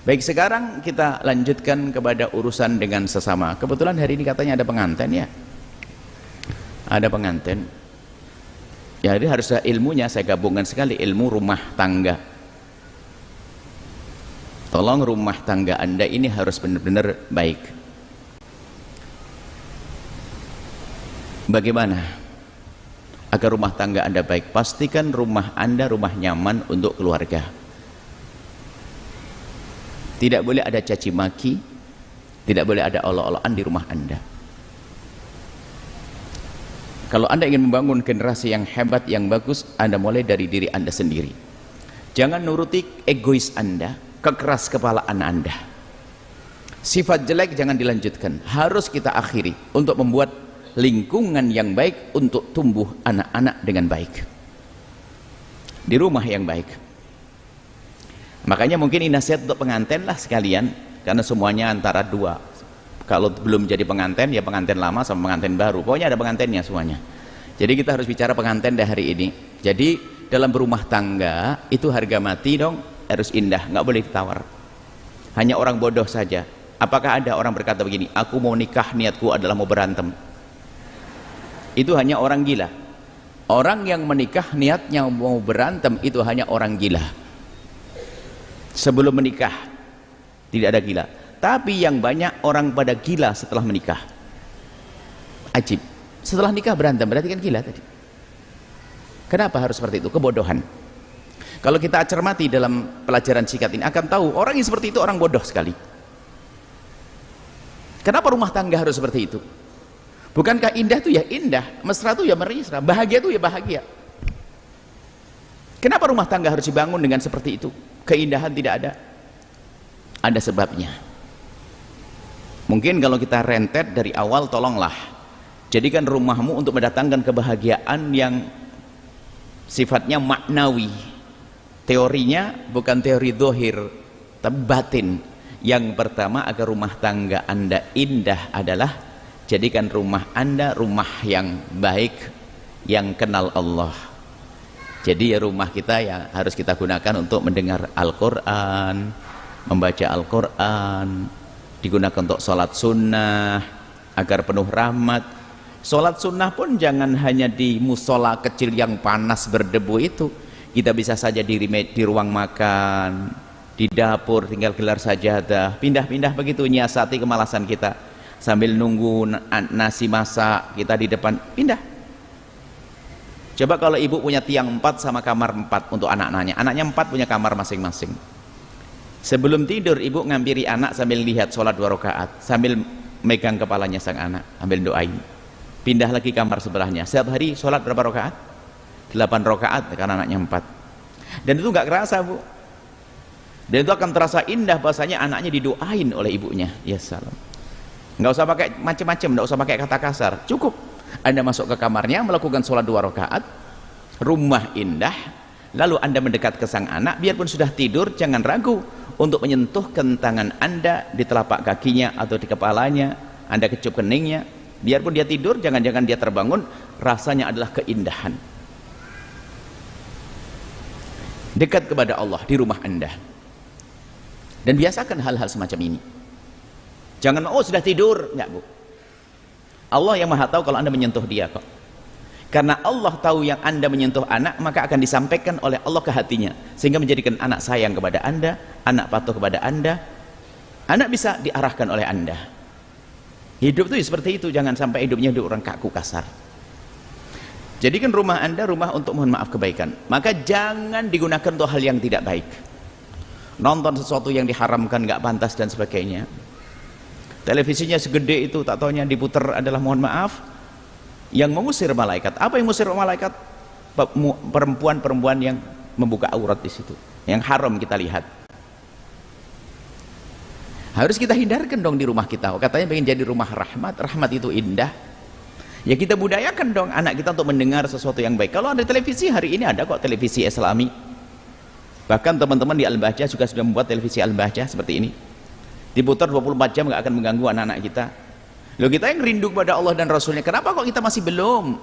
Baik, sekarang kita lanjutkan kepada urusan dengan sesama. Kebetulan hari ini katanya ada pengantin ya. Ada pengantin. Ya, ini harus ada ilmunya, saya gabungkan sekali, ilmu rumah tangga. Tolong rumah tangga Anda ini harus benar-benar baik. Bagaimana agar rumah tangga Anda baik? Pastikan rumah Anda rumah nyaman untuk keluarga. Tidak boleh ada caci maki, tidak boleh ada olok-olokan di rumah Anda. Kalau Anda ingin membangun generasi yang hebat, yang bagus, Anda mulai dari diri Anda sendiri. Jangan nuruti egois Anda, kekeras kepalaan Anda. Sifat jelek jangan dilanjutkan, harus kita akhiri untuk membuat lingkungan yang baik untuk tumbuh anak-anak dengan baik di rumah yang baik. Makanya mungkin ini nasihat untuk pengantin lah sekalian, karena semuanya antara dua. Kalau belum jadi pengantin, ya pengantin lama sama pengantin baru, pokoknya ada pengantinnya semuanya. Jadi kita harus bicara pengantin dah hari ini. Jadi dalam berumah tangga itu harga mati dong, harus indah, nggak boleh ditawar. Hanya orang bodoh saja. Apakah ada orang berkata begini, aku mau nikah, niatku adalah mau berantem? Itu hanya orang gila. Orang yang menikah niatnya mau berantem itu hanya orang gila. Sebelum menikah tidak ada gila, tapi yang banyak orang pada gila setelah menikah. Ajib, setelah nikah berantem, berarti kan gila tadi. Kenapa harus seperti itu? Kebodohan. Kalau kita cermati dalam pelajaran singkat ini akan tahu orang yang seperti itu orang bodoh sekali. Kenapa rumah tangga harus seperti itu? Bukankah indah itu ya indah, mesra itu ya mesra, bahagia itu ya bahagia? Kenapa rumah tangga harus dibangun dengan seperti itu? Keindahan tidak ada sebabnya. Mungkin kalau kita rentet dari awal, tolonglah jadikan rumahmu untuk mendatangkan kebahagiaan yang sifatnya maknawi. Teorinya bukan teori dohir, tapi batin. Yang pertama, agar rumah tangga Anda indah adalah jadikan rumah Anda rumah yang baik, yang kenal Allah. Jadi ya rumah kita yang harus kita gunakan untuk mendengar Al-Quran, membaca Al-Quran, digunakan untuk sholat sunnah agar penuh rahmat. Sholat sunnah pun jangan hanya di musola kecil yang panas berdebu itu. Kita bisa saja di ruang makan, di dapur tinggal gelar sajadah, pindah-pindah begitu, nyiasati kemalasan kita. Sambil nunggu nasi masak, kita di depan, pindah. Coba kalau ibu punya tiang 4 sama kamar 4 untuk anak-anaknya, anaknya 4 punya kamar masing-masing. Sebelum tidur ibu ngampiri anak sambil lihat sholat 2 rakaat, sambil megang kepalanya sang anak, ambil doain. Pindah lagi kamar sebelahnya. Setiap hari sholat berapa rakaat? 8 rakaat karena anaknya 4. Dan itu nggak kerasa, Bu. Dan itu akan terasa indah bahasanya anaknya didoain oleh ibunya. Ya salam. Nggak usah pakai macam-macam, nggak usah pakai kata kasar, cukup Anda masuk ke kamarnya, melakukan sholat 2 rakaat, rumah indah, lalu Anda mendekat ke sang anak, biarpun sudah tidur, jangan ragu untuk menyentuhkan tangan Anda di telapak kakinya atau di kepalanya, Anda kecup keningnya, biarpun dia tidur, jangan-jangan dia terbangun, rasanya adalah keindahan. Dekat kepada Allah di rumah Anda. Dan biasakan hal-hal semacam ini. Jangan, oh sudah tidur, enggak, Bu. Allah yang maha tahu kalau Anda menyentuh dia kok. Karena Allah tahu yang Anda menyentuh anak, maka akan disampaikan oleh Allah ke hatinya, sehingga menjadikan anak sayang kepada Anda, anak patuh kepada Anda, anak bisa diarahkan oleh Anda. Hidup itu seperti itu, jangan sampai hidupnya hidup orang kaku kasar. Jadikan rumah Anda rumah untuk mohon maaf kebaikan. Maka jangan digunakan untuk hal yang tidak baik. Nonton sesuatu yang diharamkan, nggak pantas dan sebagainya. Televisinya segede itu, tak taunya diputar adalah mohon maaf yang mengusir malaikat. Apa yang mengusir malaikat? Perempuan-perempuan yang membuka aurat di situ, yang haram kita lihat. Harus kita hindarkan dong di rumah kita. Katanya pengen jadi rumah rahmat, rahmat itu indah. Ya kita budayakan dong anak kita untuk mendengar sesuatu yang baik. Kalau ada televisi, hari ini ada kok televisi Islami. Bahkan teman-teman di Al-Bahjah juga sudah membuat televisi Al-Bahjah seperti ini. Diputar 24 jam, nggak akan mengganggu anak-anak kita. Loh, kita yang rindu kepada Allah dan Rasulnya, kenapa kok kita masih belum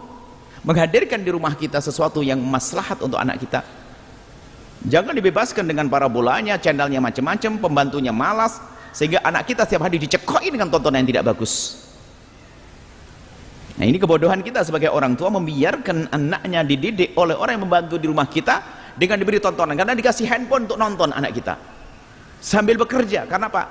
menghadirkan di rumah kita sesuatu yang maslahat untuk anak kita? Jangan dibebaskan dengan parabolanya, channelnya macam-macam, pembantunya malas, sehingga anak kita setiap hari dicekoi dengan tontonan yang tidak bagus. Nah, ini kebodohan kita sebagai orang tua, membiarkan anaknya dididik oleh orang yang membantu di rumah kita dengan diberi tontonan, karena dikasih handphone untuk nonton anak kita sambil bekerja. Karena apa?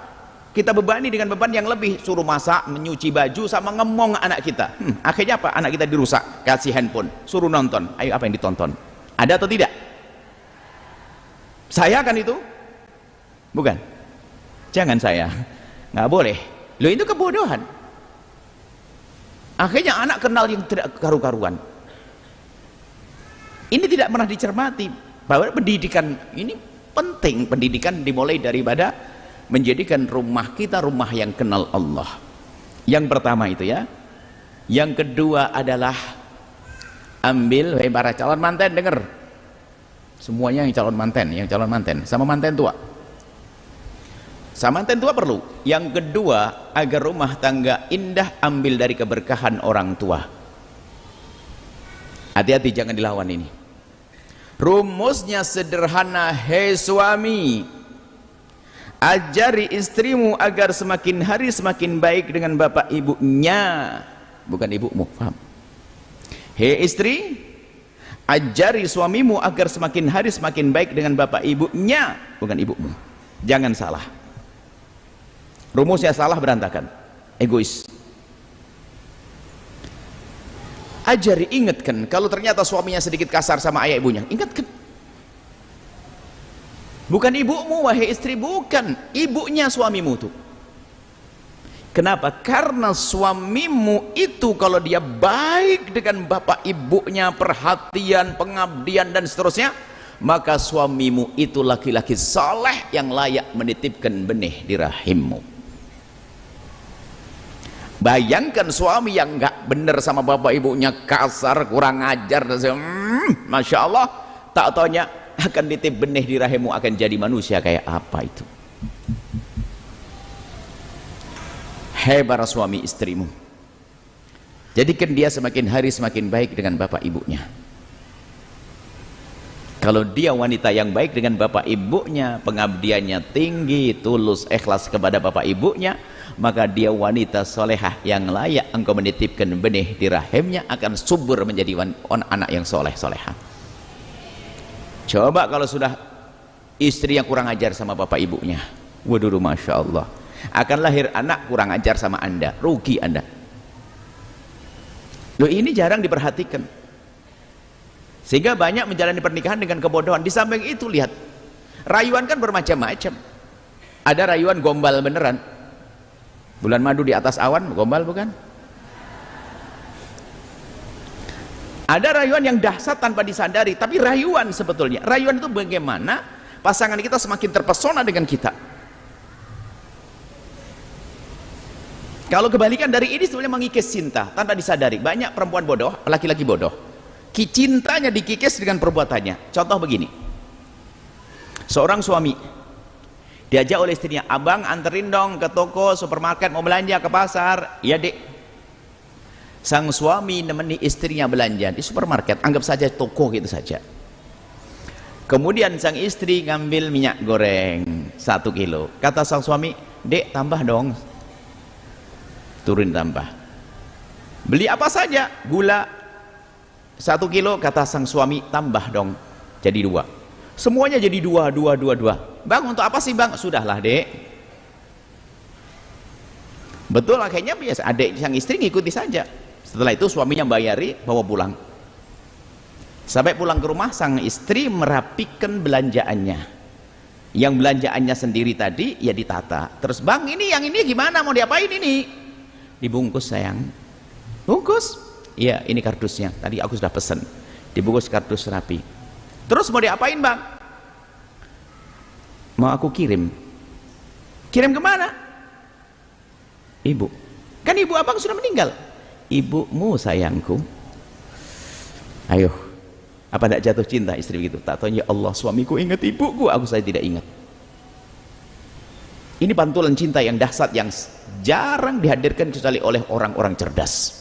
Kita bebani dengan beban yang lebih, suruh masak, menyuci baju, sama ngemong anak kita. Akhirnya apa? Anak kita dirusak, kasih handphone, suruh nonton. Ayo, apa yang ditonton? Ada atau tidak? Saya kan itu? Bukan? Jangan saya. Nggak boleh. Loh, itu kebodohan. Akhirnya anak kenal yang tidak karu-karuan. Ini tidak pernah dicermati bahwa pendidikan ini penting. Pendidikan dimulai daripada menjadikan rumah kita rumah yang kenal Allah. Yang pertama itu ya. Yang kedua adalah ambil, wahai para calon manten, dengar. Semuanya yang calon manten sama manten tua. Sama manten tua perlu. Yang kedua, agar rumah tangga indah, ambil dari keberkahan orang tua. Hati-hati, jangan dilawan ini. Rumusnya sederhana, hei suami, ajari istrimu agar semakin hari semakin baik dengan bapak ibunya, bukan ibumu, paham? Hei istri, ajari suamimu agar semakin hari semakin baik dengan bapak ibunya, bukan ibumu. Jangan salah. Rumusnya salah, berantakan, egois. Ajari, ingatkan. Kalau ternyata suaminya sedikit kasar sama ayah ibunya, ingatkan. Bukan ibumu, wahai istri, bukan. Ibunya suamimu tuh. Kenapa? Karena suamimu itu kalau dia baik dengan bapak ibunya, perhatian, pengabdian dan seterusnya, maka suamimu itu laki-laki saleh yang layak menitipkan benih di rahimmu. Bayangkan suami yang enggak benar sama bapak ibunya, kasar, kurang ajar, Masya Allah, tak taunya akan ditip benih di rahimmu, akan jadi manusia kayak apa itu. Hai para suami istrimu, jadikan dia semakin hari semakin baik dengan bapak ibunya. Kalau dia wanita yang baik dengan bapak ibunya, pengabdiannya tinggi, tulus, ikhlas kepada bapak ibunya, maka dia wanita solehah yang layak engkau menitipkan benih di rahimnya, akan subur menjadi anak yang soleh solehah. Coba kalau sudah istri yang kurang ajar sama bapak ibunya, waduh, Masya Allah, akan lahir anak kurang ajar sama anda, rugi anda. Loh, ini jarang diperhatikan, sehingga banyak menjalani pernikahan dengan kebodohan. Di samping itu lihat, rayuan kan bermacam-macam. Ada rayuan gombal beneran, bulan madu di atas awan, gombal bukan? Ada rayuan yang dahsyat tanpa disadari, tapi rayuan sebetulnya. Rayuan itu bagaimana pasangan kita semakin terpesona dengan kita. Kalau kebalikan dari ini sebenarnya mengikis cinta tanpa disadari. Banyak perempuan bodoh, laki-laki bodoh, cintanya dikikis dengan perbuatannya. Contoh begini, seorang suami diajak oleh istrinya, abang anterin dong ke toko, supermarket, mau belanja, ke pasar. Ya dek. Sang suami nemeni istrinya belanja di supermarket, anggap saja toko gitu saja. Kemudian sang istri ngambil minyak goreng 1 kilo. Kata sang suami, dek tambah dong. Turun tambah. Beli apa saja, gula 1 kilo, kata sang suami, tambah dong jadi 2. Semuanya jadi 2. Bang, untuk apa sih bang? Sudahlah dek. Betul, akhirnya biasa, adik sang istri ngikuti saja. Setelah itu suaminya bayari, bawa pulang. Sampai pulang ke rumah, sang istri merapikan belanjaannya. Yang belanjaannya sendiri tadi ya ditata. Terus, bang, ini yang ini gimana, mau diapain ini? Dibungkus sayang. Bungkus? Iya, ini kardusnya, tadi aku sudah pesen. Dibungkus kardus rapi. Terus mau diapain bang? Mau aku kirim. Kirim kemana? Ibu. Kan ibu abang sudah meninggal. Ibumu sayangku. Ayo, apa tidak jatuh cinta istri begitu? Tak tahu, ya Allah, suamiku ingat ibuku, aku saya tidak ingat. Ini pantulan cinta yang dahsyat, yang jarang dihadirkan kecuali oleh orang-orang cerdas.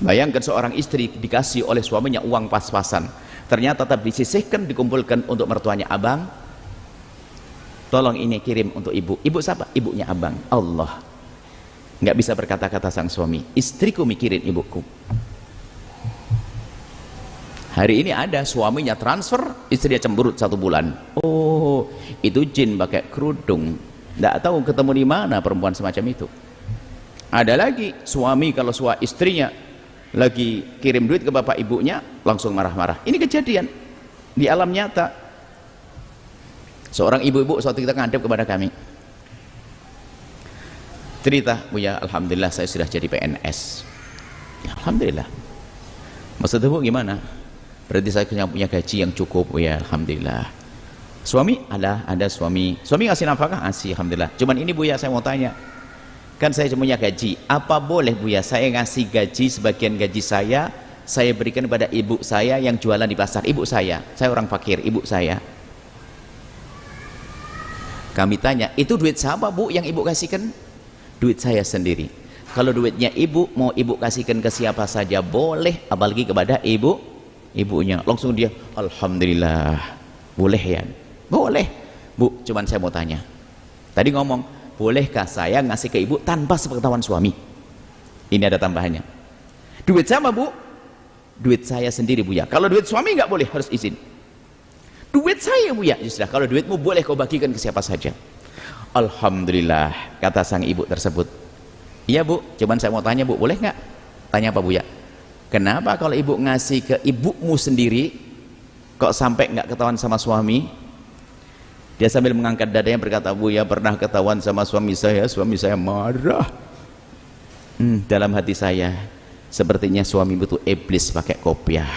Bayangkan seorang istri dikasih oleh suaminya uang pas-pasan, ternyata tetap disisihkan, dikumpulkan untuk mertuanya abang. Tolong ini kirim untuk ibu. Ibu siapa? Ibunya abang. Allah. Nggak bisa berkata-kata sang suami, istriku mikirin ibuku. Hari ini ada suaminya transfer, istrinya cemberut 1 bulan. Oh, itu jin pakai kerudung. Nggak tahu ketemu di mana perempuan semacam itu. Ada lagi suami kalau istrinya lagi kirim duit ke bapak ibunya langsung marah-marah. Ini kejadian di alam nyata. Seorang ibu-ibu suatu kita ngadep kepada kami, cerita, Buya, alhamdulillah saya sudah jadi PNS. Ya, alhamdulillah. Maksudnya Bu gimana? Berarti saya punya gaji yang cukup. Ya, alhamdulillah. Suami ada suami ngasih nafkah, ngasih, alhamdulillah. Cuman ini Buya saya mau tanya, kan saya punya gaji, apa boleh Buya saya ngasih gaji, sebagian gaji saya berikan kepada ibu saya yang jualan di pasar? Ibu saya orang fakir, ibu saya. Kami tanya, itu duit siapa Bu yang ibu kasihkan? Duit saya sendiri. Kalau duitnya ibu mau ibu kasihkan ke siapa saja boleh, apalagi kepada ibunya. Langsung dia, alhamdulillah. Boleh ya? Boleh Bu, cuman saya mau tanya, tadi ngomong bolehkah saya ngasih ke ibu tanpa sepengetahuan suami? Ini ada tambahannya. Duit sama Bu? Duit saya sendiri Buya. Kalau duit suami nggak boleh, harus izin. Duit saya Buya. Ya sudah, kalau duitmu boleh kau bagikan ke siapa saja. Alhamdulillah, kata sang ibu tersebut. Iya Bu, cuman saya mau tanya Bu, boleh nggak? Tanya apa Buya? Kenapa kalau ibu ngasih ke ibumu sendiri kok sampai nggak ketahuan sama suami? Dia sambil mengangkat dadanya berkata, Buya pernah ketahuan sama suami saya marah. Dalam hati saya, sepertinya suami itu iblis pakai kopiah.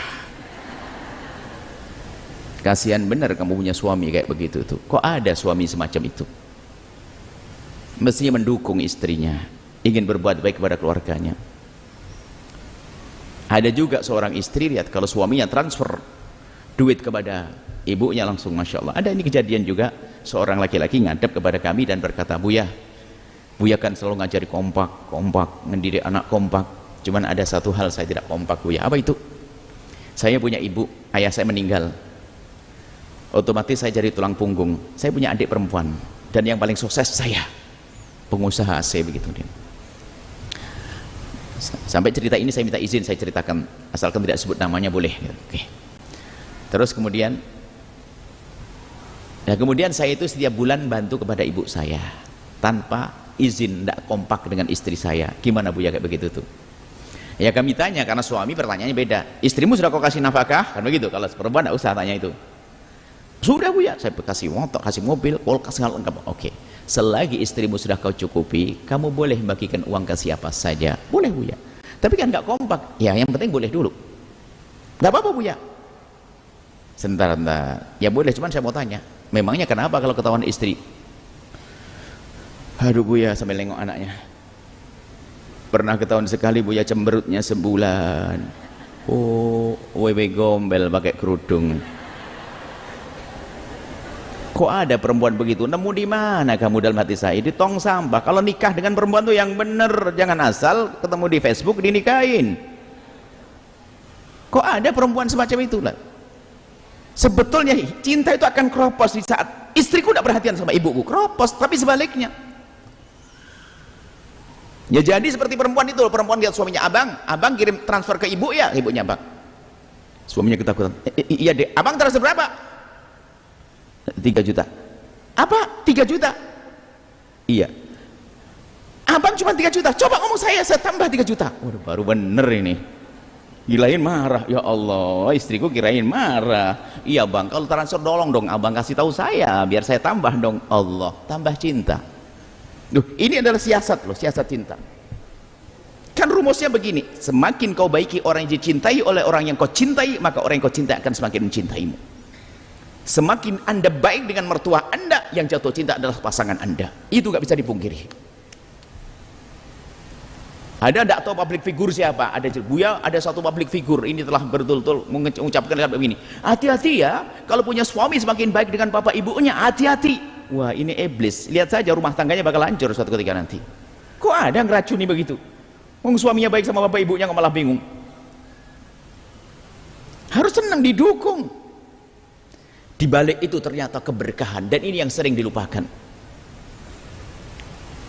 Kasihan benar kamu punya suami kayak begitu tuh. Kok ada suami semacam itu? Mestinya mendukung istrinya, ingin berbuat baik kepada keluarganya. Ada juga seorang istri, lihat kalau suaminya transfer duit kepada ibunya langsung Masya Allah. Ada ini kejadian juga, seorang laki-laki ngadep kepada kami dan berkata, Buya kan selalu ngajari kompak, ngedidik anak kompak. Cuman ada satu hal saya tidak kompak Buya. Apa itu? Saya punya ibu, ayah saya meninggal. Otomatis saya jadi tulang punggung. Saya punya adik perempuan dan yang paling sukses saya, pengusaha AC begitu dia. Sampai cerita ini saya minta izin saya ceritakan, asalkan tidak sebut namanya boleh. Oke. Terus kemudian saya itu setiap bulan bantu kepada ibu saya tanpa izin, tidak kompak dengan istri saya. Gimana Buya kayak begitu tuh? Ya kami tanya, karena suami pertanyaannya beda. Istrimu sudah kau kasih nafkah? Kan begitu. Kalau perempuan tidak usah tanya itu. Sudah Buya, saya kasih motor, kasih mobil, kulkas, lengkap. Oke. Selagi istrimu sudah kau cukupi, kamu boleh bagikan uang ke siapa saja. Boleh Buya. Tapi kan nggak kompak. Ya yang penting boleh dulu. Nggak apa-apa Buya. Sebentar. Ya boleh, cuman saya mau tanya, memangnya kenapa kalau ketahuan istri? Aduh Buya, sambil nengok anaknya. Pernah ketahuan sekali Buya cemberutnya sebulan. Oh, wewe gombel pakai kerudung. Kok ada perempuan begitu? Nemu di mana kamu dalam hati saya? Di tong sampah. Kalau nikah dengan perempuan tuh yang bener, jangan asal ketemu di Facebook dinikahin. Kok ada perempuan semacam itu lah? Sebetulnya cinta itu akan keropos di saat istriku tidak perhatian sama ibuku, keropos. Tapi sebaliknya, ya jadi seperti perempuan itu, perempuan lihat suaminya, abang kirim transfer ke ibu ya, ibunya abang. Suaminya ketakutan. Iya dek, abang transfer berapa? 3 juta. Apa? 3 juta? Iya. Abang cuma 3 juta. Coba ngomong saya tambah 3 juta. Waduh, baru bener ini. Kirain marah. Ya Allah, istriku kirain marah. Iya bang, kalau transfer tolong dong abang kasih tahu saya biar saya tambah dong. Allah, tambah cinta. Duh, ini adalah siasat loh, siasat cinta. Kan rumusnya begini, semakin kau baiki orang yang dicintai oleh orang yang kau cintai, maka orang yang kau cintai akan semakin mencintaimu. Semakin anda baik dengan mertua anda, yang jatuh cinta adalah pasangan anda. Itu gak bisa dipungkiri. Ada tidak tahu public figure siapa? Ada Buya, ada satu public figure ini telah betul-betul mengucapkan begini, hati-hati ya, kalau punya suami semakin baik dengan bapak ibunya, hati-hati. Wah ini iblis, lihat saja rumah tangganya bakal hancur suatu ketika nanti. Kok ada ngeracuni begitu? Suaminya baik sama bapak ibunya kok malah bingung. harus senang, didukung. Di balik itu ternyata keberkahan, dan ini yang sering dilupakan.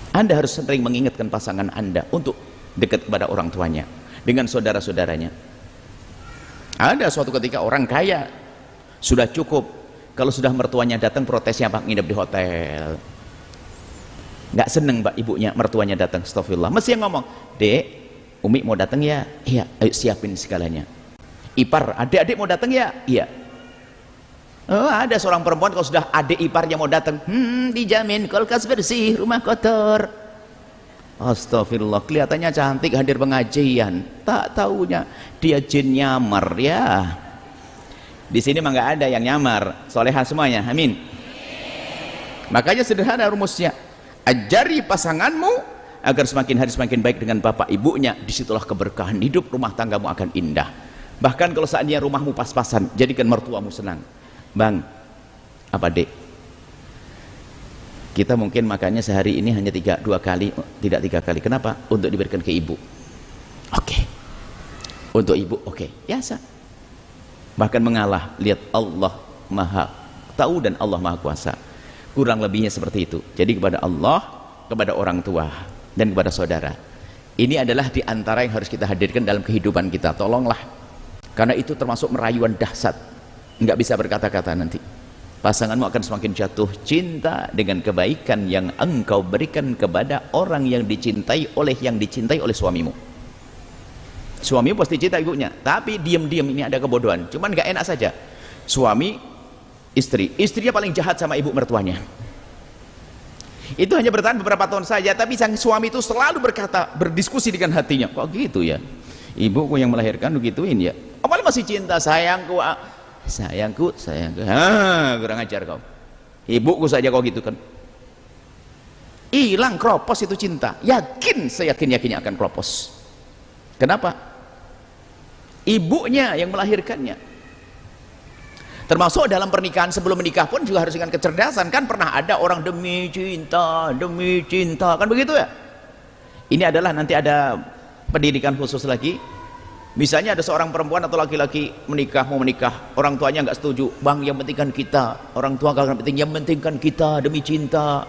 Anda harus sering mengingatkan pasangan Anda untuk dekat kepada orang tuanya, dengan saudara-saudaranya. Ada suatu ketika orang kaya sudah cukup, kalau sudah mertuanya datang protesnya, Pak, nginep di hotel. Nggak seneng Pak ibunya, mertuanya datang, astagfirullah. Mesti yang ngomong, Dek, Umi mau datang ya? Iya, ayo siapin segalanya. Ipar, adik-adik mau datang ya? Iya. Oh, ada seorang perempuan kalau sudah adik iparnya mau datang, dijamin kulkas bersih, rumah kotor. Astagfirullah, kelihatannya cantik hadir pengajian, tak taunya dia jin nyamar ya. Di sini mah nggak ada yang nyamar, solehah semuanya, amin. Makanya sederhana rumusnya, ajari pasanganmu agar semakin hari semakin baik dengan bapak ibunya, disitulah keberkahan hidup, rumah tanggamu akan indah. Bahkan kalau saatnya rumahmu pas-pasan, jadikan mertuamu senang. Bang, apa Dek, kita mungkin makannya sehari ini hanya 2 kali, tidak 3 kali. Kenapa? Untuk diberikan ke ibu. Oke. Untuk ibu, oke. Biasa. Bahkan mengalah, lihat Allah Maha Tahu dan Allah Maha Kuasa. Kurang lebihnya seperti itu. Jadi kepada Allah, kepada orang tua, dan kepada saudara. Ini adalah di antara yang harus kita hadirkan dalam kehidupan kita. Tolonglah. Karena itu termasuk merayuan dahsyat. Nggak bisa berkata-kata nanti. Pasanganmu akan semakin jatuh cinta dengan kebaikan yang engkau berikan kepada orang yang dicintai oleh suamimu. Suamimu pasti cinta ibunya, tapi diam-diam ini ada kebodohan. Cuman nggak enak saja. Suami, istrinya paling jahat sama ibu mertuanya. Itu hanya bertahan beberapa tahun saja, tapi sang suami itu selalu berdiskusi dengan hatinya. Kok gitu ya? Ibuku yang melahirkan begituin ya. Apalagi masih cinta, sayangku, kurang ajar kau. Ibuku saja kau gitu kan. Hilang, kropos itu cinta. Seyakin-yakinnya akan kropos. Kenapa? Ibunya yang melahirkannya. Termasuk dalam pernikahan, sebelum menikah pun juga harus dengan kecerdasan. Kan pernah ada orang demi cinta, kan begitu ya? Ini adalah nanti ada pendidikan khusus lagi. Misalnya ada seorang perempuan atau laki-laki mau menikah, orang tuanya nggak setuju. Bang, yang pentingkan kita. Orang tua nggak penting, yang pentingkan kita demi cinta.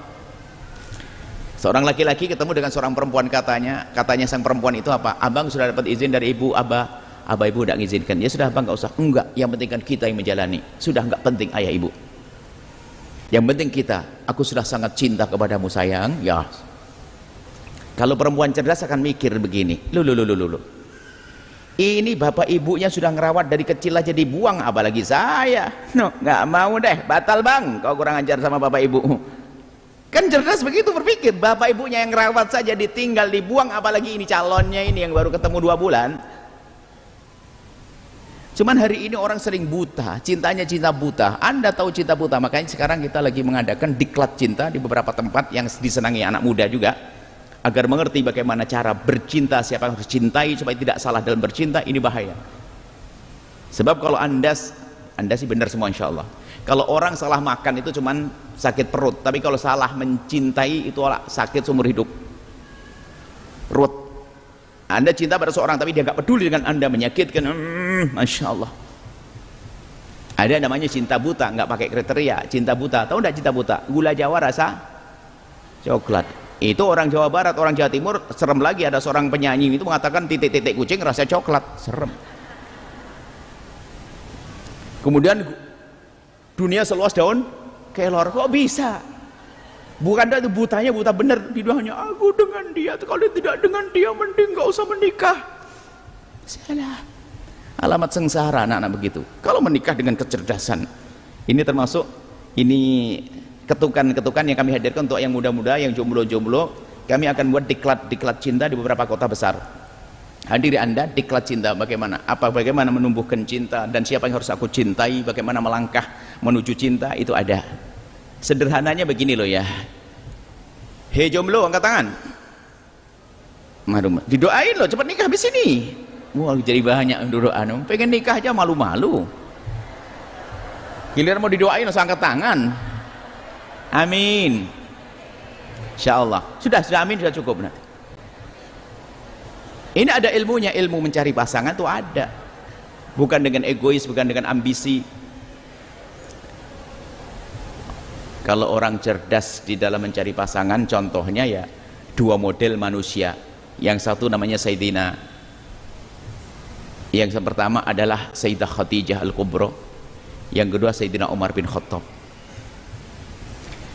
Seorang laki-laki ketemu dengan seorang perempuan, katanya sang perempuan itu apa? Abang sudah dapat izin dari ibu, abah ibu tidak mengizinkan. Ya sudah bang, nggak usah. Enggak, yang pentingkan kita yang menjalani. Sudah, nggak penting ayah ibu. Yang penting kita. Aku sudah sangat cinta kepadamu sayang. Ya. Kalau perempuan cerdas akan mikir begini. Ini bapak ibunya sudah ngerawat dari kecil aja dibuang, apalagi saya. Nggak mau deh, batal bang. Kau kurang ajar sama bapak ibu. Kan cerdas begitu berpikir. Bapak ibunya yang ngerawat saja ditinggal, dibuang, apalagi ini calonnya ini yang baru ketemu 2 bulan. Cuman hari ini orang sering buta, cintanya cinta buta. Anda tahu cinta buta, makanya sekarang kita lagi mengadakan diklat cinta di beberapa tempat yang disenangi anak muda juga, agar mengerti bagaimana cara bercinta, siapa yang harus cintai supaya tidak salah dalam bercinta. Ini bahaya. Sebab kalau anda sih benar semua insya Allah. Kalau orang salah makan itu cuman sakit perut, tapi kalau salah mencintai itu sakit seumur hidup. Perut. Anda cinta pada seorang tapi dia nggak peduli dengan Anda, menyakitkan, Masya Allah. Ada namanya cinta buta, nggak pakai kriteria. Cinta buta, tahu nggak cinta buta? Gula Jawa rasa coklat. Itu orang Jawa Barat, orang Jawa Timur serem lagi. Ada seorang penyanyi itu mengatakan titik-titik kucing rasa coklat, serem. Kemudian dunia seluas daun kelor, kok bisa? Bukan itu butanya buta bener, di hanya aku dengan dia, kalau tidak dengan dia mending nggak usah menikah. Salah. Alamat sengsara anak-anak begitu. Kalau menikah dengan kecerdasan, ini termasuk ketukan-ketukan yang kami hadirkan untuk yang muda-muda, yang jomblo-jomblo. Kami akan buat diklat cinta di beberapa kota besar. Hadiri Anda diklat cinta, bagaimana menumbuhkan cinta, dan siapa yang harus aku cintai, bagaimana melangkah menuju cinta, itu ada. Sederhananya begini loh ya. Hei jomblo, angkat tangan. Didoain loh, cepat nikah habis ini. Wah, jadi banyak doa. Pengen nikah aja malu-malu. Giliran mau didoain langsung angkat tangan. Amin. Insyaallah. Sudah amin, sudah cukup nanti. Ini ada ilmunya, ilmu mencari pasangan tuh ada. bukan dengan egois, bukan dengan ambisi. Kalau orang cerdas di dalam mencari pasangan, contohnya ya dua model manusia. Yang satu namanya Sayyidina, yang pertama adalah Sayyidah Khadijah Al-Kubra, yang kedua Sayyidina Umar bin Khattab.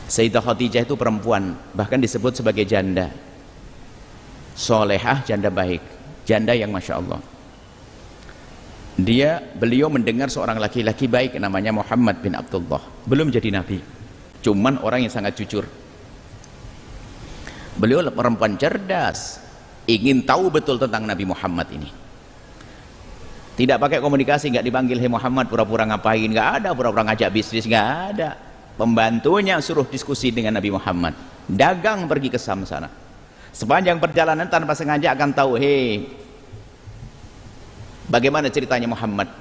Sayyidah Khadijah itu perempuan, bahkan disebut sebagai janda solehah, janda baik, janda yang Masya Allah. Beliau mendengar seorang laki-laki baik namanya Muhammad bin Abdullah, belum jadi nabi, cuman orang yang sangat jujur. Beliau perempuan cerdas, ingin tahu betul tentang Nabi Muhammad ini. Tidak pakai komunikasi, nggak dipanggil "Hei Muhammad", pura-pura ngapain, nggak ada, pura-pura ngajak bisnis, nggak ada. Pembantunya suruh diskusi dengan Nabi Muhammad, dagang pergi ke Sam sana. Sepanjang perjalanan tanpa sengaja akan tahu, hei, bagaimana ceritanya Muhammad.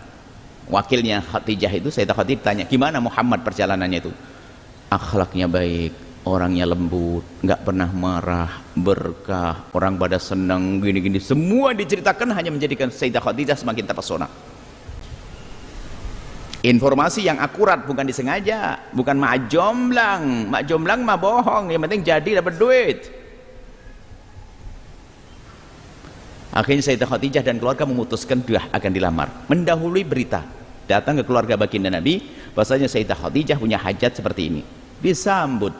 Wakilnya Khadijah itu, Sayyidah Khadijah tanya, gimana Muhammad perjalanannya itu? Akhlaknya baik, orangnya lembut, nggak pernah marah, berkah, orang pada senang, gini-gini. Semua diceritakan hanya menjadikan Sayyidah Khadijah semakin terpesona. Informasi yang akurat, bukan disengaja, bukan mak jomblang mah bohong, yang penting jadi dapat duit. Akhirnya Sayyidah Khadijah dan keluarga memutuskan dia akan dilamar, mendahului berita datang ke keluarga baginda Nabi bahwasanya Sayyidah Khadijah punya hajat seperti ini. Disambut,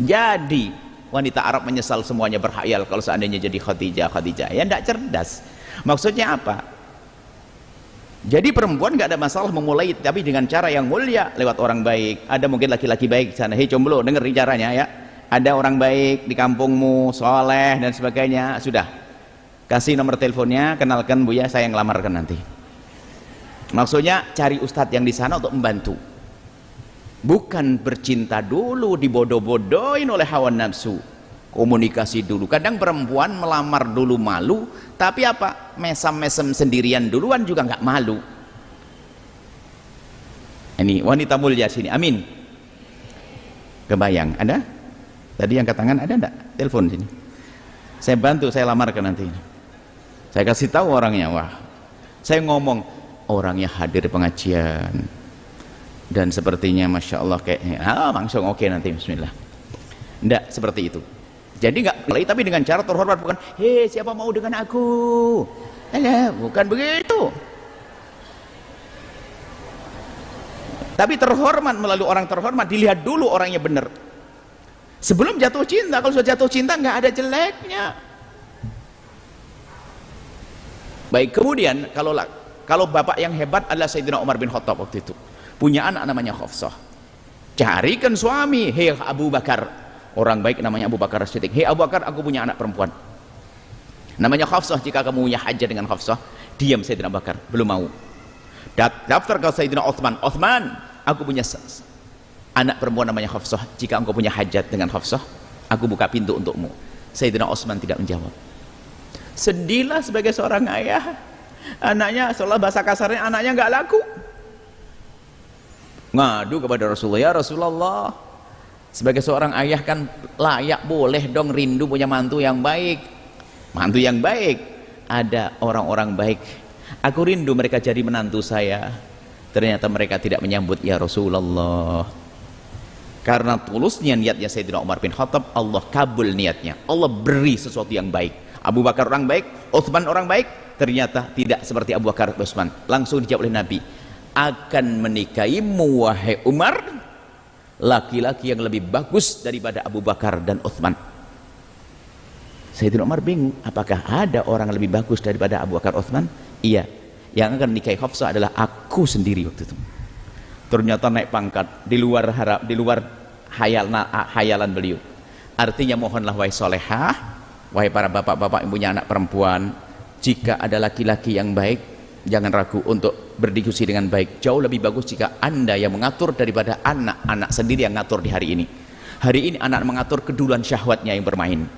jadi wanita Arab menyesal semuanya, berkhayal kalau seandainya jadi Khadijah. Ya tidak cerdas. Maksudnya apa? Jadi perempuan nggak ada masalah memulai, tapi dengan cara yang mulia, lewat orang baik. Ada mungkin laki-laki baik di sana, hei jomblo, dengar caranya ya, ada orang baik di kampungmu, soleh dan sebagainya, sudah kasih nomor teleponnya, kenalkan Bu ya, saya yang ngelamarkan nanti. Maksudnya cari ustadz yang di sana untuk membantu, bukan bercinta dulu dibodoh-bodohin oleh hawa nafsu. Komunikasi dulu. Kadang perempuan melamar dulu malu, tapi apa, mesem-mesem sendirian duluan juga nggak malu. Ini wanita mulia sini, amin. Kebayang, ada? Tadi angkat tangan, ada enggak? Telepon sini, saya bantu, saya lamarkan nanti. Saya kasih tahu orangnya. Wah, saya ngomong orangnya hadir pengajian dan sepertinya Masya Allah kayaknya langsung oke nanti, bismillah. Enggak seperti itu. Jadi nggak mulai, tapi dengan cara terhormat, bukan hei siapa mau dengan aku, bukan begitu. Tapi terhormat, melalui orang terhormat dilihat dulu orangnya benar sebelum jatuh cinta. Kalau sudah jatuh cinta nggak ada jeleknya. Baik, kemudian kalau bapak yang hebat adalah Sayyidina Umar bin Khattab, waktu itu punya anak namanya Hafsah. Carikan suami, hei Abu Bakar, orang baik namanya Abu Bakar As-Siddiq, hei Abu Bakar, aku punya anak perempuan namanya Hafsah, jika kamu punya hajat dengan Hafsah. Diam Sayyidina Abu Bakar, belum mau. Daftar ke Sayyidina Uthman, aku punya anak perempuan namanya Hafsah, jika engkau punya hajat dengan Hafsah, aku buka pintu untukmu. Sayyidina Uthman tidak menjawab. Sedihlah sebagai seorang ayah, anaknya, seolah bahasa kasarnya, anaknya nggak laku. Ngadu kepada Rasulullah, ya Rasulullah, sebagai seorang ayah kan layak, boleh dong rindu punya mantu yang baik. Mantu yang baik, ada orang-orang baik, aku rindu mereka jadi menantu saya. Ternyata mereka tidak menyambut, ya Rasulullah. Karena tulusnya niatnya Sayyidina Umar bin Khattab, Allah kabul niatnya, Allah beri sesuatu yang baik. Abu Bakar orang baik, Uthman orang baik, ternyata tidak seperti Abu Bakar dan Uthman. Langsung dijawab oleh Nabi, akan menikahimu wahai Umar laki-laki yang lebih bagus daripada Abu Bakar dan Uthman. Sayyidina Umar bingung, apakah ada orang lebih bagus daripada Abu Bakar Uthman? Iya, yang akan menikahi Hafsah adalah aku sendiri waktu itu. Ternyata naik pangkat di luar hayalan beliau. Artinya mohonlah wahai solehah, wahai para bapak-bapak yang punya anak perempuan, jika ada laki-laki yang baik, jangan ragu untuk berdiskusi dengan baik. Jauh lebih bagus jika Anda yang mengatur daripada anak-anak sendiri yang ngatur di hari ini. Hari ini anak mengatur keduluan syahwatnya yang bermain,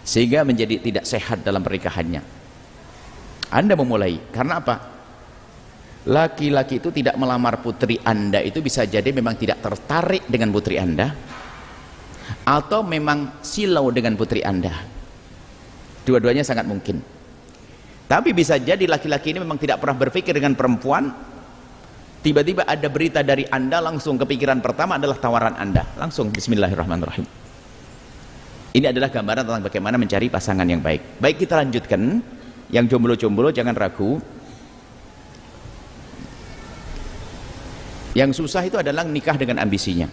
sehingga menjadi tidak sehat dalam pernikahannya. Anda memulai, karena apa? Laki-laki itu tidak melamar putri Anda itu bisa jadi memang tidak tertarik dengan putri Anda, atau memang silau dengan putri Anda. Dua-duanya sangat mungkin. Tapi bisa jadi laki-laki ini memang tidak pernah berpikir dengan perempuan, tiba-tiba ada berita dari Anda, langsung kepikiran pertama adalah tawaran Anda, langsung bismillahirrahmanirrahim. Ini adalah gambaran tentang bagaimana mencari pasangan yang baik. Baik, kita lanjutkan. Yang jomblo-jomblo jangan ragu. Yang susah itu adalah nikah dengan ambisinya.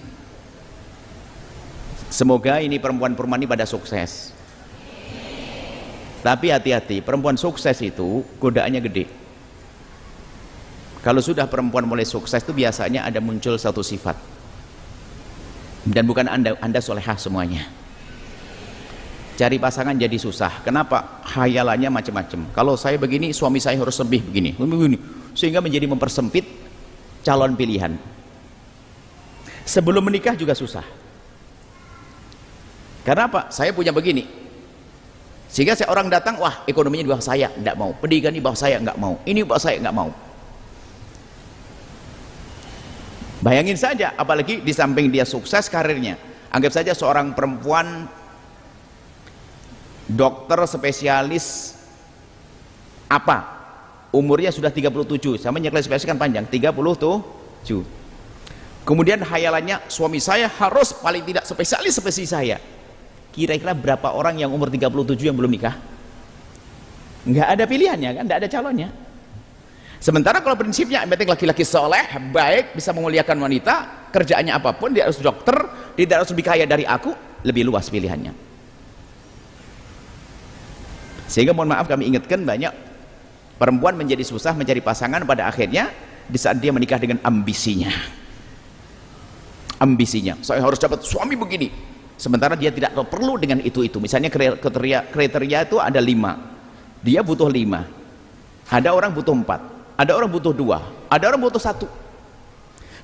Semoga ini perempuan-perempuan ini pada sukses. Tapi hati-hati, perempuan sukses itu godaannya gede. Kalau sudah perempuan mulai sukses itu biasanya ada muncul satu sifat. Dan bukan anda solehah semuanya. Cari pasangan jadi susah. Kenapa? Khayalannya macam-macam. Kalau saya begini, suami saya harus lebih begini. Sehingga menjadi mempersempit calon pilihan. Sebelum menikah juga susah. Karena apa? Saya punya begini. Sehingga orang datang, wah ekonominya di bawah saya, enggak mau. Pendidikan di bawah saya, enggak mau. Ini di bawah saya, enggak mau. Bayangin saja, apalagi di samping dia sukses karirnya. Anggap saja seorang perempuan dokter spesialis apa? Umurnya sudah 37, sama nyekli spesialis kan panjang, 37. Kemudian hayalannya, suami saya harus paling tidak spesialis seperti saya. Kira-kira berapa orang yang umur 37 yang belum nikah? Nggak ada pilihannya kan, nggak ada calonnya. Sementara kalau prinsipnya yang penting laki-laki soleh, baik, bisa memuliakan wanita, kerjaannya apapun, dia harus dokter, tidak harus lebih kaya dari aku, lebih luas pilihannya. Sehingga mohon maaf kami ingatkan, banyak perempuan menjadi susah mencari pasangan pada akhirnya di saat dia menikah dengan ambisinya. Ambisinya, saya harus dapat suami begini. Sementara dia tidak perlu dengan itu-itu. Misalnya kriteria itu ada 5, dia butuh 5, ada orang butuh 4, ada orang butuh 2, ada orang butuh 1.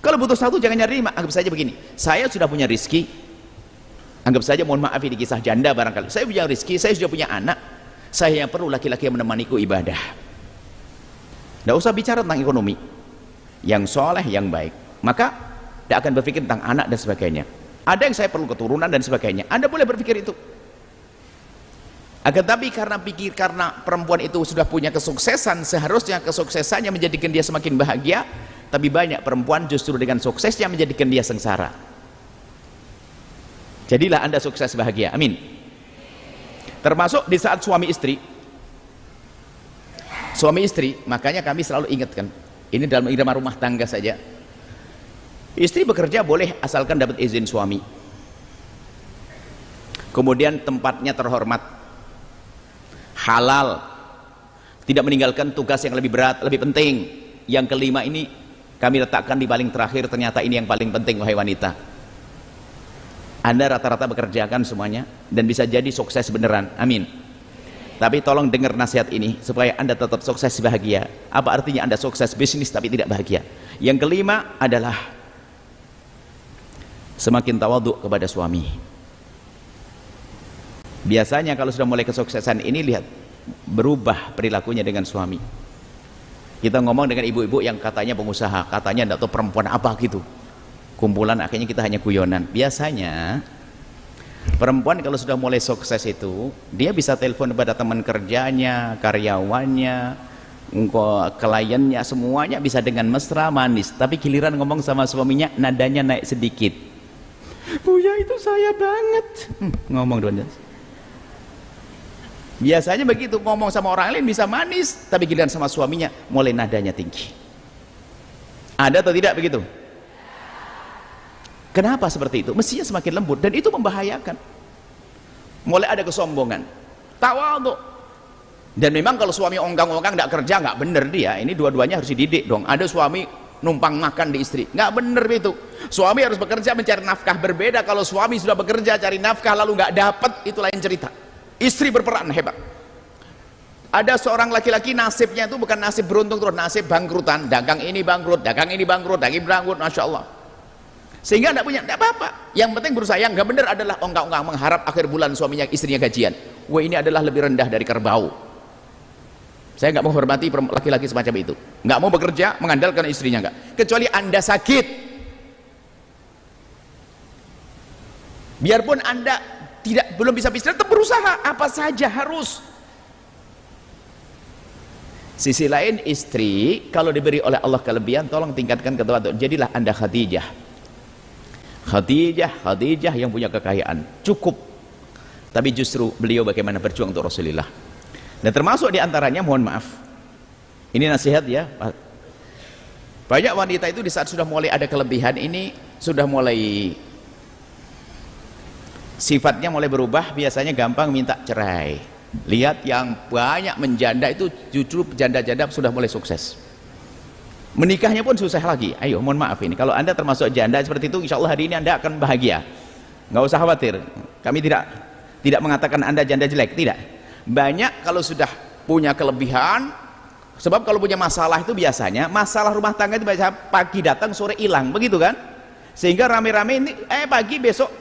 Kalau butuh 1 jangan nyari 5. Anggap saja begini, saya sudah punya rizki, anggap saja, mohon maaf ini kisah janda barangkali, saya punya rizki, saya sudah punya anak, saya yang perlu laki-laki yang menemaniku ibadah. Tidak usah bicara tentang ekonomi, yang soleh, yang baik, maka tidak akan berpikir tentang anak dan sebagainya. Ada yang saya perlu keturunan dan sebagainya, Anda boleh berpikir itu. Akan tapi karena perempuan itu sudah punya kesuksesan, seharusnya kesuksesannya menjadikan dia semakin bahagia, tapi banyak perempuan justru dengan suksesnya menjadikan dia sengsara. Jadilah Anda sukses bahagia, amin. Termasuk di saat suami istri, makanya kami selalu ingatkan, ini dalam irama rumah tangga saja. Istri bekerja boleh asalkan dapat izin suami. Kemudian tempatnya terhormat, halal, tidak meninggalkan tugas yang lebih berat, lebih penting. Yang kelima ini kami letakkan di paling terakhir, ternyata ini yang paling penting, wahai wanita. Anda rata-rata bekerjakan semuanya dan bisa jadi sukses beneran, amin. Tapi tolong dengar nasihat ini supaya Anda tetap sukses bahagia. Apa artinya Anda sukses bisnis tapi tidak bahagia? Yang kelima adalah semakin tawadhu kepada suami. Biasanya kalau sudah mulai kesuksesan ini, lihat berubah perilakunya dengan suami. Kita ngomong dengan ibu-ibu yang katanya pengusaha, katanya tidak tahu perempuan apa gitu, kumpulan, akhirnya kita hanya guyonan. Biasanya perempuan kalau sudah mulai sukses itu, dia bisa telepon kepada teman kerjanya, karyawannya, kliennya, semuanya bisa dengan mesra manis. Tapi giliran ngomong sama suaminya, nadanya naik sedikit. Buya itu saya banget, ngomong doang. Biasanya begitu, ngomong sama orang lain bisa manis, tapi giliran sama suaminya mulai nadanya tinggi. Ada atau tidak begitu? Kenapa seperti itu? Mestinya semakin lembut, dan itu membahayakan. Mulai ada kesombongan, tawadhu. Dan memang kalau suami ongkang-ongkang tidak kerja, nggak bener dia. Ini dua-duanya harus dididik dong. Ada suami numpang makan di istri, nggak bener itu. Suami harus bekerja mencari nafkah. Berbeda kalau suami sudah bekerja cari nafkah lalu nggak dapat, itu lain cerita. Istri berperan hebat. Ada seorang laki-laki nasibnya itu bukan nasib beruntung terus, nasib bangkrutan. Dagang ini bangkrut, dagang ini bangkrut, masya Allah. Sehingga tidak punya, tidak apa-apa. Yang penting berusaha. Yang nggak bener adalah ongkang-ongkang mengharap akhir bulan suaminya, istrinya gajian. Wah, ini adalah lebih rendah dari kerbau. Saya nggak mau hormati laki-laki semacam itu. Nggak mau bekerja, mengandalkan istrinya nggak. Kecuali Anda sakit. Biarpun Anda belum bisa bisnis, tetap berusaha. Apa saja harus. Sisi lain istri kalau diberi oleh Allah kelebihan, tolong tingkatkan ketawadhuan. Jadilah Anda Khadijah. Khadijah yang punya kekayaan cukup, tapi justru beliau bagaimana berjuang untuk Rasulullah. Dan termasuk diantaranya, mohon maaf, ini nasihat ya, banyak wanita itu di saat sudah mulai ada kelebihan ini, sudah mulai sifatnya mulai berubah, biasanya gampang minta cerai. Lihat yang banyak menjanda itu justru janda-janda sudah mulai sukses, menikahnya pun susah lagi. Ayo, mohon maaf ini, kalau Anda termasuk janda seperti itu, insya Allah hari ini Anda akan bahagia, nggak usah khawatir. Kami tidak mengatakan Anda janda jelek, tidak. Banyak kalau sudah punya kelebihan, sebab kalau punya masalah itu biasanya masalah rumah tangga itu biasa pagi datang sore hilang, begitu kan? Sehingga rame-rame ini pagi besok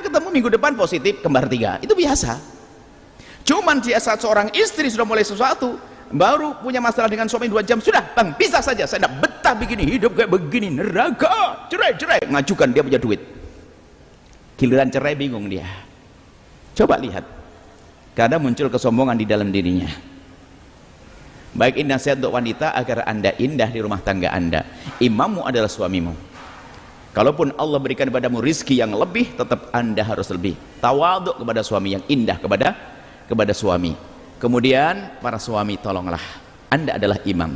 ketemu minggu depan positif kembar 3, itu biasa. Cuman di saat seorang istri sudah mulai sesuatu, baru punya masalah dengan suami 2 jam, sudah bang pisah saja, saya tidak betah begini, hidup kayak begini, neraka, cerai, ngajukan, dia punya duit. Giliran cerai bingung dia. Coba lihat, kadang muncul kesombongan di dalam dirinya. Baik, ini nasihat untuk wanita agar Anda indah di rumah tangga Anda. Imammu adalah suamimu. Kalaupun Allah berikan padamu rizki yang lebih, tetap Anda harus lebih tawaduk kepada suami, yang indah kepada suami. Kemudian para suami, tolonglah, Anda adalah imam.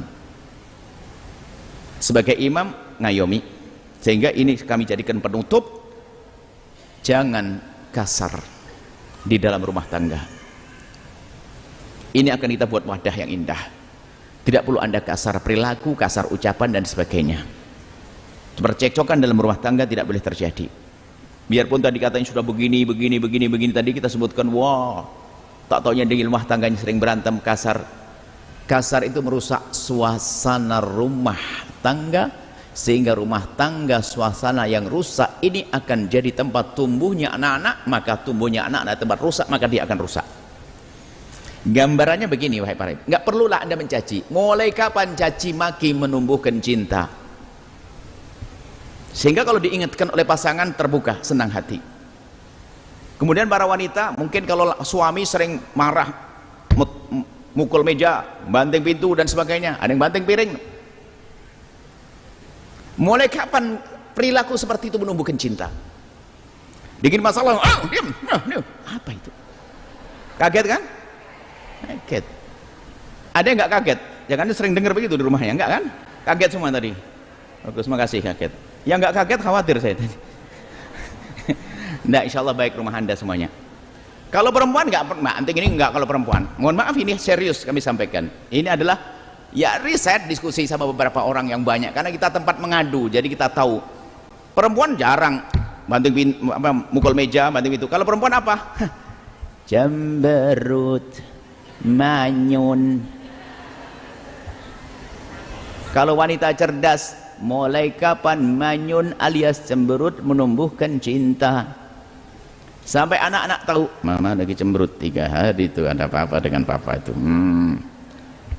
Sebagai imam, ngayomi. Sehingga ini kami jadikan penutup, jangan kasar di dalam rumah tangga. Ini akan kita buat wadah yang indah. Tidak perlu Anda kasar perilaku, kasar ucapan dan sebagainya. Percekcokan dalam rumah tangga tidak boleh terjadi. Biarpun tadi katanya sudah begini tadi kita sebutkan, wah, tak taunya di rumah tangganya sering berantem, kasar itu merusak suasana rumah tangga, sehingga rumah tangga suasana yang rusak ini akan jadi tempat tumbuhnya anak-anak, maka tumbuhnya anak-anak tempat rusak, maka dia akan rusak. Gambarannya begini, wahai para ibu, nggak perlulah Anda mencaci. Mulai kapan caci maki menumbuhkan cinta? Sehingga kalau diingatkan oleh pasangan terbuka, senang hati. Kemudian para wanita, mungkin kalau suami sering marah, mukul meja, banting pintu dan sebagainya, ada yang banting piring. Mulai kapan perilaku seperti itu menumbuhkan cinta? Bikin masalah, diam, apa itu? Kaget kan? Kaget. Ada yang nggak kaget? Jangan sering dengar begitu di rumahnya, enggak kan? Kaget semua tadi. Bagus, makasih kaget. Yang nggak kaget khawatir saya tadi. Nah, insya Allah baik rumah Anda semuanya. Kalau perempuan nggak, anting ini nggak. Kalau perempuan, mohon maaf, ini serius kami sampaikan. Ini adalah ya riset, diskusi sama beberapa orang yang banyak, karena kita tempat mengadu, jadi kita tahu. Perempuan jarang banting mukul meja, banting itu. Kalau perempuan apa? Cemberut, manyun. Kalau wanita cerdas, mulai kapan manyun alias cemberut menumbuhkan cinta? Sampai anak-anak tahu, mama lagi cemberut 3 hari itu, ada apa-apa dengan papa itu.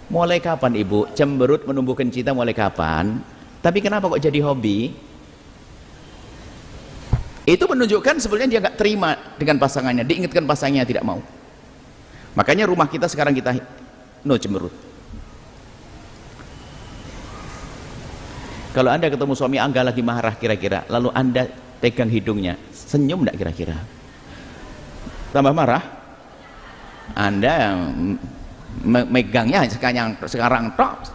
Mulai kapan ibu cemberut menumbuhkan cinta, mulai kapan? Tapi kenapa kok jadi hobi? Itu menunjukkan sebenarnya dia nggak terima dengan pasangannya, diingatkan pasangannya tidak mau. Makanya rumah kita sekarang kita no cemberut. Kalau Anda ketemu suami Anda lagi marah kira-kira, lalu Anda pegang hidungnya, senyum enggak kira-kira? Tambah marah? Anda yang megangnya sekarang tok.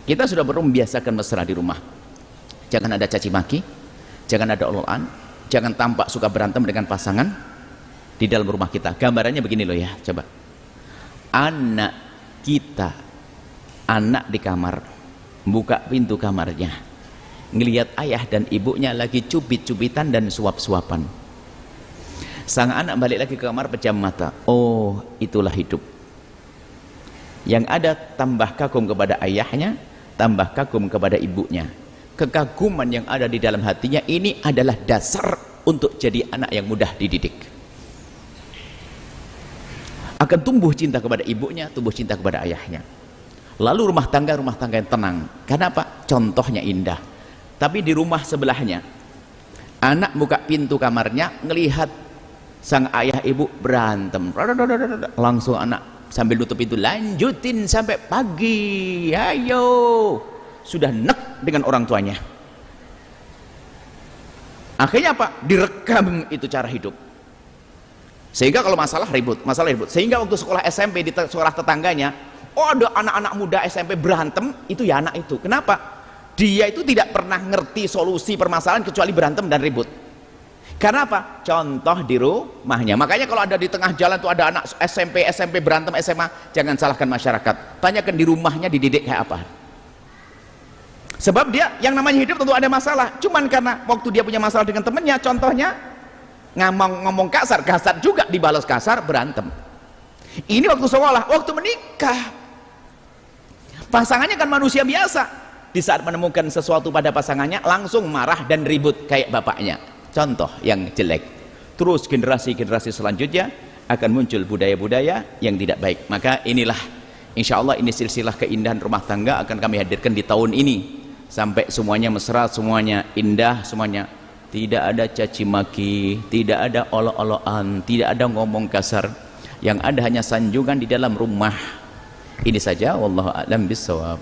Kita sudah perlu membiasakan mesra di rumah. Jangan ada caci maki, jangan ada olokan, jangan tampak suka berantem dengan pasangan di dalam rumah kita. Gambarannya begini loh ya, coba. Anak kita, anak di kamar, buka pintu kamarnya, ngelihat ayah dan ibunya lagi cubit-cubitan dan suap-suapan. Sang anak balik lagi ke kamar, pejam mata. Oh, itulah hidup. Yang ada tambah kagum kepada ayahnya, tambah kagum kepada ibunya. Kekaguman yang ada di dalam hatinya ini adalah dasar untuk jadi anak yang mudah dididik. Akan tumbuh cinta kepada ibunya, tumbuh cinta kepada ayahnya. Lalu rumah tangga yang tenang. Kenapa? Contohnya indah. Tapi di rumah sebelahnya, anak buka pintu kamarnya, ngelihat sang ayah ibu berantem, langsung anak sambil nutup itu, lanjutin sampai pagi, ayo. Sudah nek dengan orang tuanya. Akhirnya apa? Direkam itu cara hidup. Sehingga kalau masalah ribut. Sehingga waktu sekolah SMP di sekolah tetangganya, oh ada anak-anak muda SMP berantem, itu ya anak itu. Kenapa? Dia itu tidak pernah ngerti solusi permasalahan kecuali berantem dan ribut. Karena apa? Contoh di rumahnya. Makanya kalau ada di tengah jalan tuh ada anak SMP berantem SMA, jangan salahkan masyarakat. Tanyakan di rumahnya dididik kayak apa. Sebab dia yang namanya hidup tentu ada masalah. Cuman karena waktu dia punya masalah dengan temennya, contohnya ngomong kasar juga dibalas kasar, berantem. Ini waktu sekolah, waktu menikah. Pasangannya kan manusia biasa. Di saat menemukan sesuatu pada pasangannya langsung marah dan ribut kayak bapaknya. Contoh yang jelek. Terus generasi-generasi selanjutnya akan muncul budaya-budaya yang tidak baik. Maka inilah, insya Allah ini silsilah keindahan rumah tangga akan kami hadirkan di tahun ini sampai semuanya mesra, semuanya indah, semuanya tidak ada caci maki, tidak ada olok-olokan, tidak ada ngomong kasar, yang ada hanya sanjungan di dalam rumah. Ini saja, wallahu a'lam bissawab.